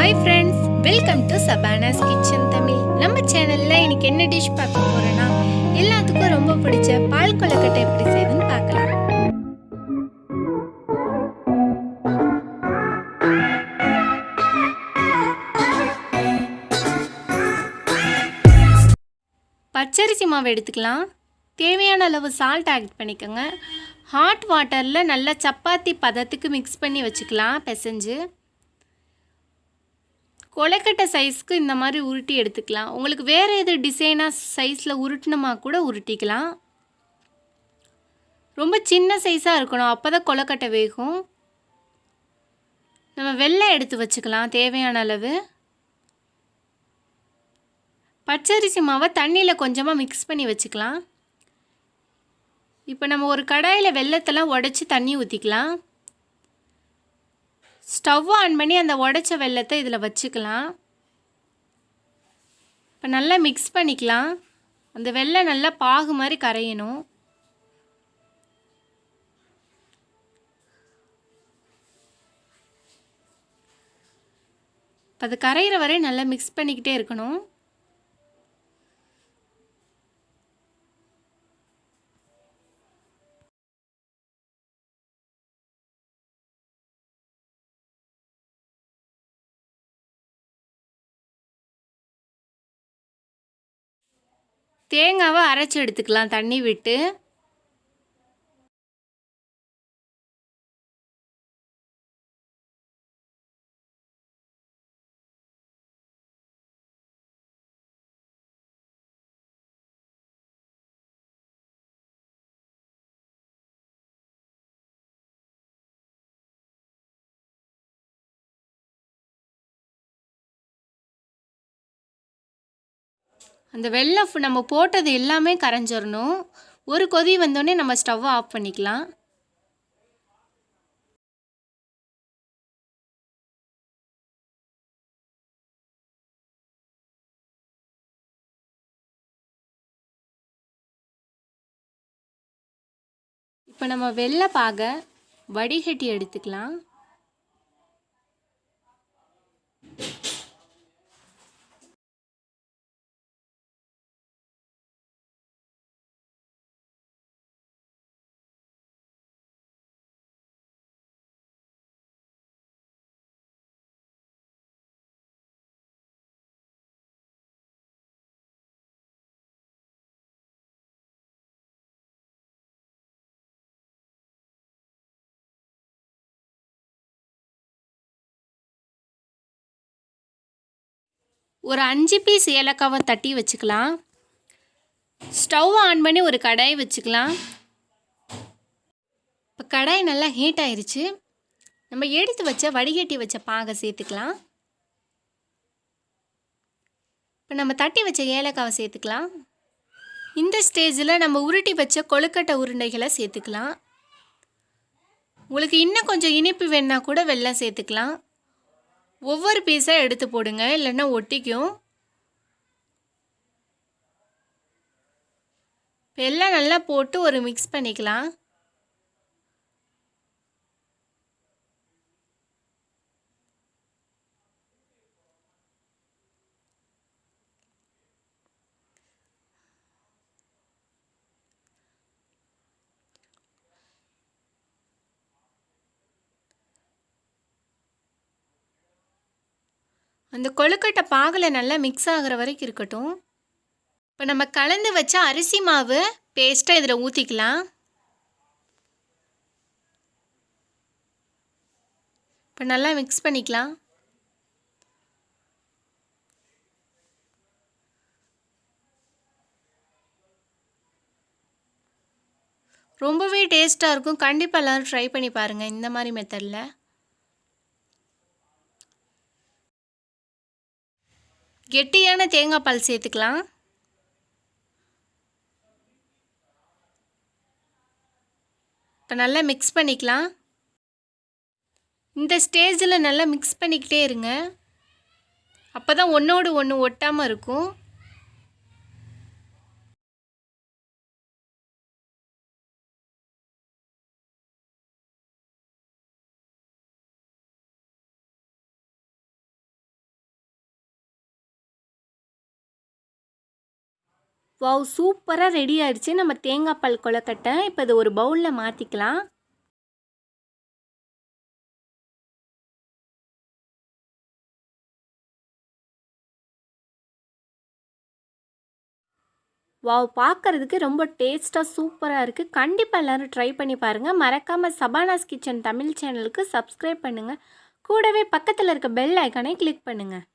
Hi friends, welcome to Sabana's Kitchen Tamil. நம்ம சேனல்ல இன்னைக்கு என்ன டிஷ் பார்க்க போறோம்னா எல்லாத்துக்கும் ரொம்ப பிடிச்ச பால் கொழுக்கட்டை எப்படி செய்யணும்னு பார்க்கலாம். பச்சரிசி மாவு எடுத்துக்கலாம். தேவையான அளவு சால்ட் ஆட் பண்ணிக்கோங்க. ஹாட் வாட்டரில் நல்லா சப்பாத்தி பதத்துக்கு மிக்ஸ் பண்ணி வச்சுக்கலாம். பிசைஞ்சு கொழுக்கட்டை சைஸ்க்கு இந்த மாதிரி உருட்டி எடுத்துக்கலாம். உங்களுக்கு வேறு எது டிசைனாக சைஸில் உருட்டினமா கூட உருட்டிக்கலாம். ரொம்ப சின்ன சைஸாக இருக்கணும், அப்போ தான் கொழுக்கட்டை வேகும். நம்ம வெல்லம் எடுத்து வச்சுக்கலாம் தேவையான அளவு. பச்சரிசி மாவை தண்ணியில் கொஞ்சமாக மிக்ஸ் பண்ணி வச்சுக்கலாம். இப்போ நம்ம ஒரு கடாயில் வெல்லத்தெல்லாம் உடச்சி தண்ணி ஊற்றிக்கலாம். ஸ்டவ் ஆன் பண்ணி அந்த உடைச்ச வெல்லத்தை இதில் வச்சுக்கலாம். இப்போ நல்லா மிக்ஸ் பண்ணிக்கலாம். அந்த வெல்லம் நல்லா பாகு மாதிரி கரையணும். இப்போ அது கரையிற வரை நல்லா மிக்ஸ் பண்ணிக்கிட்டே இருக்கணும். தேங்காவை அரைச்சி எடுத்துக்கலாம் தண்ணி விட்டு. அந்த வெல்லம் நம்ம போட்டது எல்லாமே கரைஞ்சிடணும். ஒரு கொதி வந்தோடனே நம்ம ஸ்டவ்வை ஆஃப் பண்ணிக்கலாம். இப்போ நம்ம வெல்ல பாகை வடிகட்டி எடுத்துக்கலாம். ஒரு 5 பீஸ் ஏலக்காவை தட்டி வச்சுக்கலாம். ஸ்டவ் ஆன் பண்ணி ஒரு கடாய் வச்சுக்கலாம். இப்போ கடாய் நல்லா ஹீட் ஆயிடுச்சு. நம்ம எடுத்து வச்ச வடிகட்டி வச்ச பாகை சேர்த்துக்கலாம். இப்போ நம்ம தட்டி வச்ச ஏலக்காவை சேர்த்துக்கலாம். இந்த ஸ்டேஜில் நம்ம உருட்டி வச்ச கொழுக்கட்டை உருண்டைகளை சேர்த்துக்கலாம். உங்களுக்கு இன்னும் கொஞ்சம் இனிப்பு வேணா கூட வெல்லம் சேர்த்துக்கலாம். ஒவ்வொரு பீஸாக எடுத்து போடுங்க, இல்லைன்னா ஒட்டிக்கும். எல்லாம் நல்லா போட்டு ஒரு மிக்ஸ் பண்ணிக்கலாம். அந்த கொழுக்கட்டை பாகில் நல்லா மிக்ஸ் ஆகிற வரைக்கும் இருக்கட்டும். இப்போ நம்ம கலந்து வச்ச அரிசி மாவு பேஸ்ட்டாக இதில் ஊற்றிக்கலாம். இப்போ நல்லா மிக்ஸ் பண்ணிக்கலாம். ரொம்பவே டேஸ்ட்டாக இருக்கும். கண்டிப்பாக எல்லோரும் ட்ரை பண்ணி பாருங்கள் இந்த மாதிரி மெத்தடில். கெட்டியான தேங்காய் பால் சேர்த்துக்கலாம். இப்போ நல்லா மிக்ஸ் பண்ணிக்கலாம். இந்த ஸ்டேஜில் நல்லா மிக்ஸ் பண்ணிக்கிட்டே இருங்க. அப்போ தான் ஒன்றோடு ஒன்று ஒட்டாமல் இருக்கும். வாவ், சூப்பராக ரெடி ஆயிடுச்சு நம்ம தேங்காய் பால் கொழுக்கட்டை. இப்போ இது ஒரு பவுலில் மாற்றிக்கலாம். வாவ், பார்க்கறதுக்கு ரொம்ப டேஸ்ட்டாக சூப்பராக இருக்குது. கண்டிப்பாக எல்லோரும் ட்ரை பண்ணி பாருங்கள். மறக்காமல் சபானாஸ் கிச்சன் தமிழ் சேனலுக்கு சப்ஸ்கிரைப் பண்ணுங்கள். கூடவே பக்கத்தில் இருக்க பெல் ஐக்கானை கிளிக் பண்ணுங்கள்.